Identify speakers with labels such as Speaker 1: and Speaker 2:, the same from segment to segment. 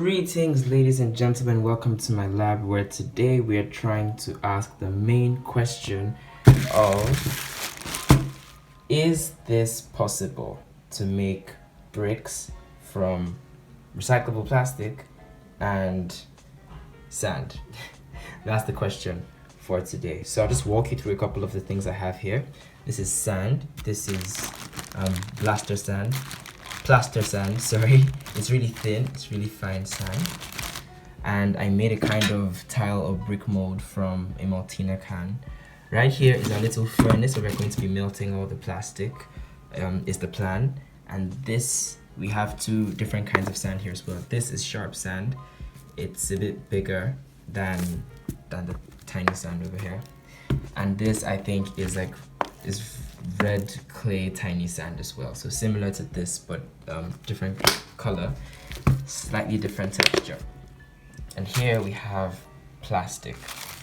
Speaker 1: Greetings, ladies and gentlemen. Welcome to my lab, where today we are trying to ask the main question of: is this possible to make bricks from recyclable plastic and sand? That's the question for today. So I'll just walk you through a couple of the things I have here. This is sand. This is plaster sand, sorry. It's really thin, it's really fine sand. And I made a kind of tile or brick mold from a Maltina can. Right here is our little furnace where we're going to be melting all the plastic, is the plan. And this, we have two different kinds of sand here as well. This is sharp sand. It's a bit bigger than the tiny sand over here. And this, I think, is red clay tiny sand as well. So similar to this, but different color, slightly different texture. And here we have plastic.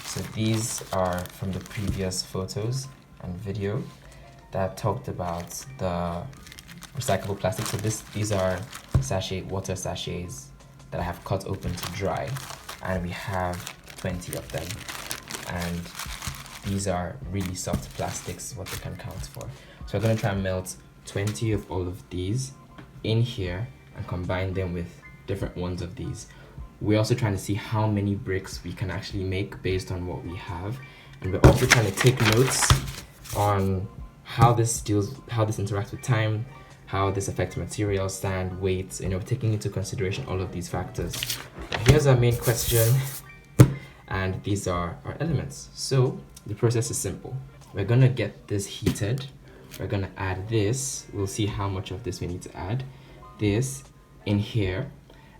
Speaker 1: So these are from the previous photos and video that talked about the recyclable plastic. So these are water sachets that I have cut open to dry, and we have 20 of them. And these are really soft plastics, what they can count for. So we're going to try and melt 20 of all of these in here and combine them with different ones of these. We're also trying to see how many bricks we can actually make based on what we have. And we're also trying to take notes on how this interacts with time, how this affects material, sand, weight, taking into consideration all of these factors. Here's our main question, and these are our elements. So the process is simple. We're gonna get this heated. We're gonna add this. We'll see how much of this we need to add. This in here,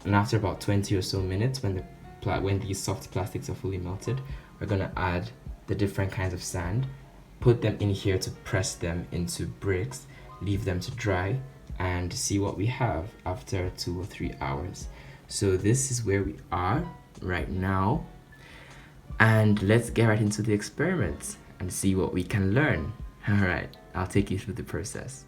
Speaker 1: and after about 20 or so minutes, when these soft plastics are fully melted, we're gonna add the different kinds of sand, put them in here to press them into bricks, leave them to dry, and see what we have after 2 or 3 hours. So this is where we are right now. And let's get right into the experiment and see what we can learn. All right, I'll take you through the process.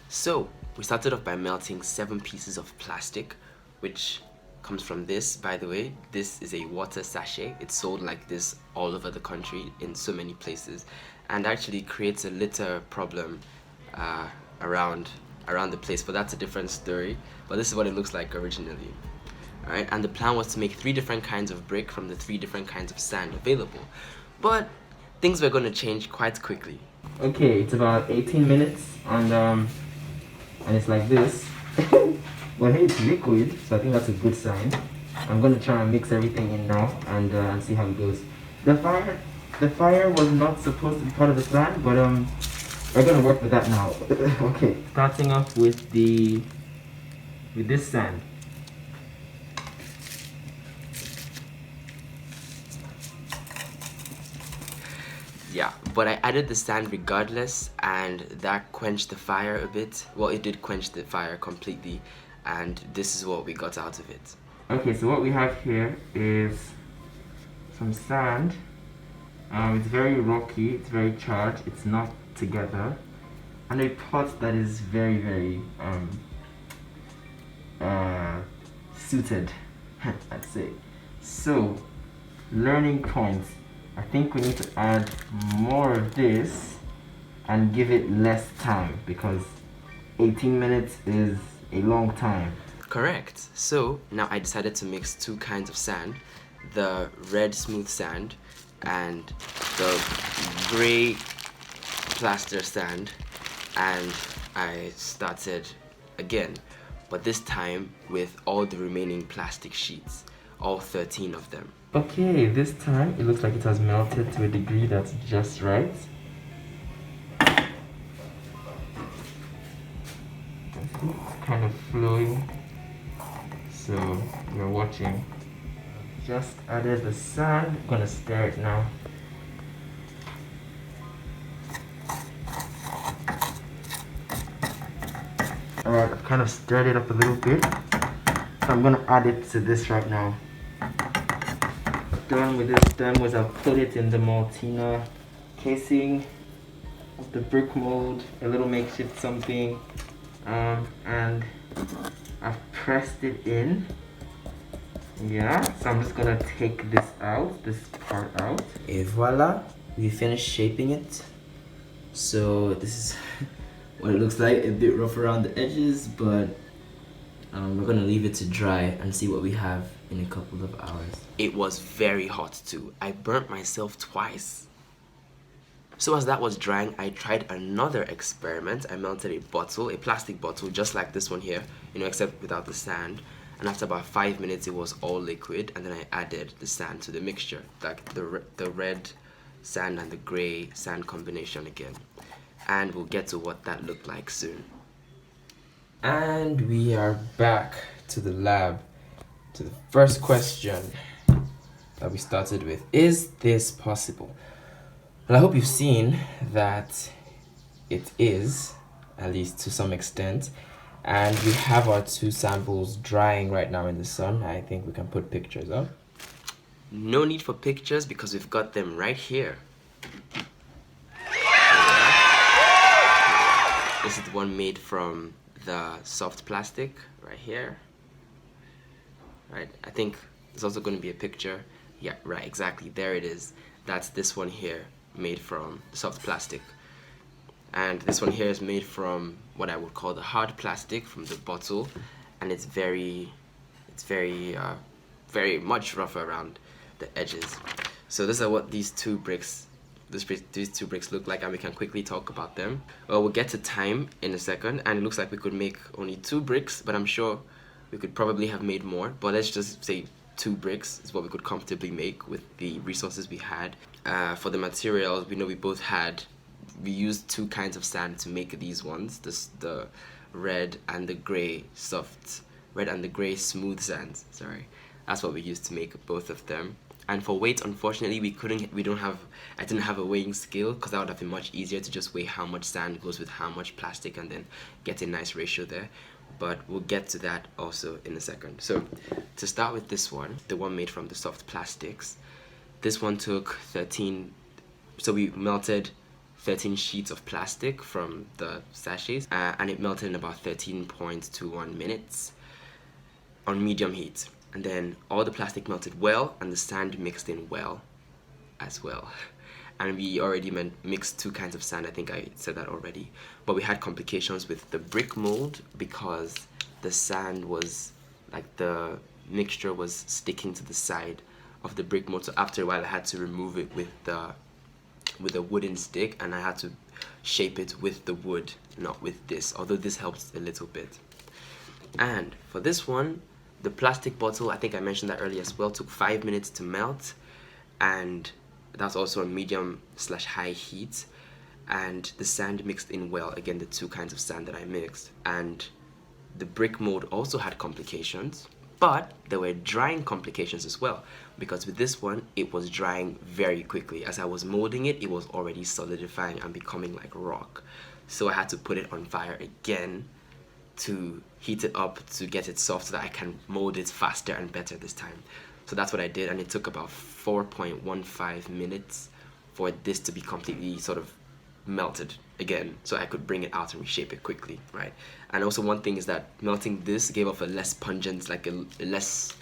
Speaker 1: So we started off by melting 7 pieces of plastic, which comes from this, by the way. This is a water sachet. It's sold like this all over the country in so many places, and actually creates a litter problem around the place, but that's a different story. But this is what it looks like originally. All right, and the plan was to make 3 different kinds of brick from the 3 different kinds of sand available, but things were going to change quite quickly. Okay, it's about 18 minutes, and it's like this. Well, hey, it's liquid, so I think that's a good sign. I'm gonna try and mix everything in now and see how it goes. The fire was not supposed to be part of the plan, but we're gonna work with that now. Okay, starting off with this sand. Yeah, but I added the sand regardless, and that quenched the fire a bit. Well, it did quench the fire completely, and this is what we got out of it. Okay, so what we have here is some sand. It's very rocky, it's very charged, it's not together, and a pot that is very, very suited, I'd say. So, learning points. I think we need to add more of this and give it less time, because 18 minutes is a long time. Correct. So now I decided to mix 2 kinds of sand, the red smooth sand and the gray plaster sand, and I started again, but this time with all the remaining plastic sheets, all 13 of them. Okay, this time it looks like it has melted to a degree that's just right. It's kind of flowing, so you're watching. Just added the sand. I'm gonna stir it now. Alright, I've kind of stirred it up a little bit. So I'm gonna add it to this right now. Done with this, done was I put it in the Maltina casing of the brick mold, a little makeshift something, and I've pressed it in. Yeah, so I'm just gonna take this out, this part out. And voila, we finished shaping it. So this is what it looks like, a bit rough around the edges, but we're gonna leave it to dry and see what we have in a couple of hours. It was very hot too. I burnt myself twice. So as that was drying, I tried another experiment. I melted a bottle, a plastic bottle, just like this one here, except without the sand. And after about 5 minutes, it was all liquid, and then I added the sand to the mixture, like the red sand and the gray sand combination again. And we'll get to what that looked like soon. And we are back to the lab, to the first question that we started with. Is this possible? Well, I hope you've seen that it is, at least to some extent. And we have our two samples drying right now in the sun. I think we can put pictures up. No need for pictures because we've got them right here. This is the one made from the soft plastic right here. Right, I think there's also going to be a picture. Yeah, right, exactly, there it is. That's this one here, made from soft plastic. And this one here is made from what I would call the hard plastic from the bottle, and it's very much rougher around the edges. So this is what these two bricks look like, and we can quickly talk about them. Well, we'll get to time in a second, and it looks like we could make only 2 bricks, but I'm sure we could probably have made more. But let's just say 2 bricks is what we could comfortably make with the resources we had. For the materials, we know we used 2 kinds of sand to make these ones. The red and the gray smooth sands. Sorry, that's what we used to make both of them. And for weight, unfortunately, I didn't have a weighing scale, because that would have been much easier to just weigh how much sand goes with how much plastic and then get a nice ratio there. But we'll get to that also in a second. So to start with this one, the one made from the soft plastics, this one took 13, so we melted 13 sheets of plastic from the sachets, and it melted in about 13.21 minutes on medium heat. And then all the plastic melted well, and the sand mixed in well as well. And we already mixed 2 kinds of sand, I think I said that already. But we had complications with the brick mold because the sand was, like, the mixture was sticking to the side of the brick mold. So after a while I had to remove it with a wooden stick, and I had to shape it with the wood, not with this, although this helps a little bit. And for this one, the plastic bottle, I think I mentioned that earlier as well, took 5 minutes to melt, and that's also on medium/high heat. And the sand mixed in well, again, the 2 kinds of sand that I mixed. And the brick mold also had complications, but there were drying complications as well, because with this one, it was drying very quickly. As I was molding it, it was already solidifying and becoming like rock. So I had to put it on fire again to heat it up to get it soft so that I can mold it faster and better this time. So that's what I did, and it took about 4.15 minutes for this to be completely sort of melted again, so I could bring it out and reshape it quickly, right? And also one thing is that melting this gave off a less pungent, like a less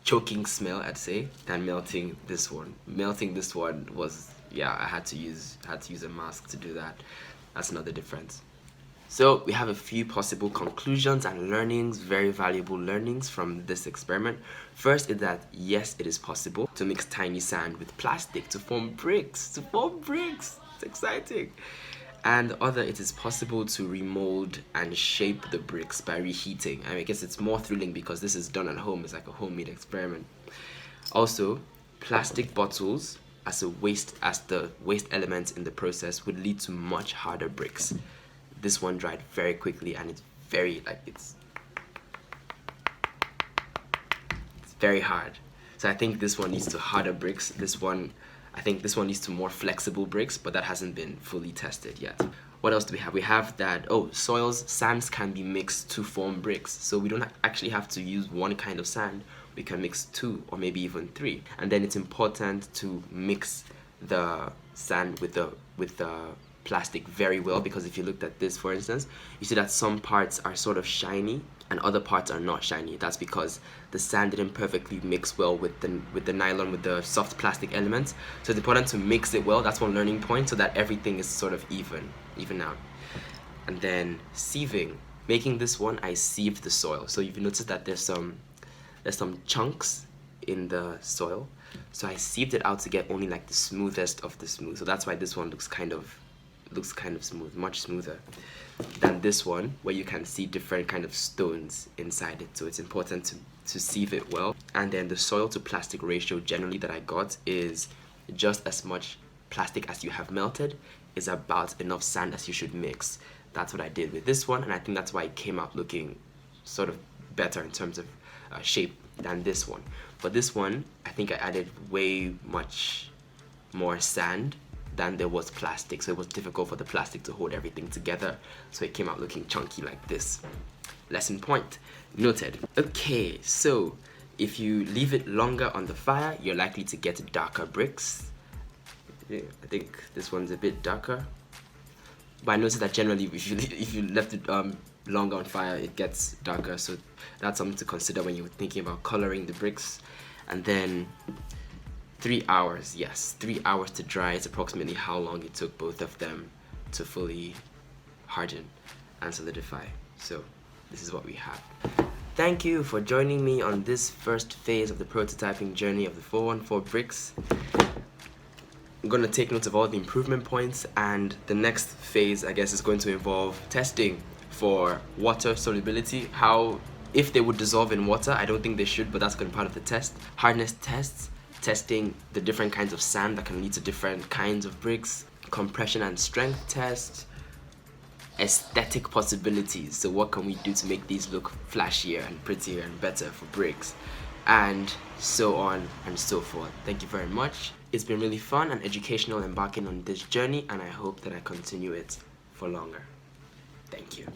Speaker 1: choking smell, I'd say, than melting this one. Melting this one was, yeah, I had to use a mask to do that. That's another difference. So we have a few possible conclusions and learnings, very valuable learnings from this experiment. First is that yes, it is possible to mix tiny sand with plastic to form bricks. It's exciting. And the other, it is possible to remold and shape the bricks by reheating. I guess it's more thrilling because this is done at home. It's like a homemade experiment. Also, plastic bottles as the waste elements in the process would lead to much harder bricks. This one dried very quickly, and it's very very hard. So I think this one needs to harder bricks. I think this one needs to more flexible bricks, but that hasn't been fully tested yet.
Speaker 2: what else do we have? We have that, sands can be mixed to form bricks. So we don't actually have to use one kind of sand. We can mix 2 or maybe even 3. And then it's important to mix the sand with the plastic very well, because if you looked at this, for instance, you see that some parts are sort of shiny and other parts are not shiny. That's because the sand didn't perfectly mix well with the nylon, with the soft plastic elements. So it's important to mix it well. That's one learning point, so that everything is sort of even out. And then sieving. Making this one, I sieved the soil. So you've noticed that there's some chunks in the soil. So I sieved it out to get only like the smoothest of the smooth. So that's why this one looks kind of smooth, much smoother than this one, where you can see different kind of stones inside it. So it's important to sieve it well. And then the soil to plastic ratio generally that I got is just as much plastic as you have melted is about enough sand as you should mix. That's what I did with this one, and I think that's why it came out looking sort of better in terms of shape than this one. But this one, I think I added way much more sand than there was plastic, so it was difficult for the plastic to hold everything together, so it came out looking chunky like this. Lesson point noted. Okay, so if you leave it longer on the fire, you're likely to get darker bricks. I think this one's a bit darker, but I noticed that generally if you left it longer on fire, it gets darker, so that's something to consider when you're thinking about coloring the bricks. And then 3 hours, yes, 3 hours to dry is approximately how long it took both of them to fully harden and solidify. So this is what we have. Thank you for joining me on this first phase of the prototyping journey of the 414 bricks. I'm going to take note of all the improvement points, and the next phase, I guess, is going to involve testing for water solubility. If they would dissolve in water, I don't think they should, but that's going to be part of the test. Hardness tests, testing the different kinds of sand that can lead to different kinds of bricks. Compression and strength test. Aesthetic possibilities, so what can we do to make these look flashier and prettier and better for bricks, and so on and so forth. Thank you very much. It's been really fun and educational embarking on this journey, and I hope that I continue it for longer. Thank you.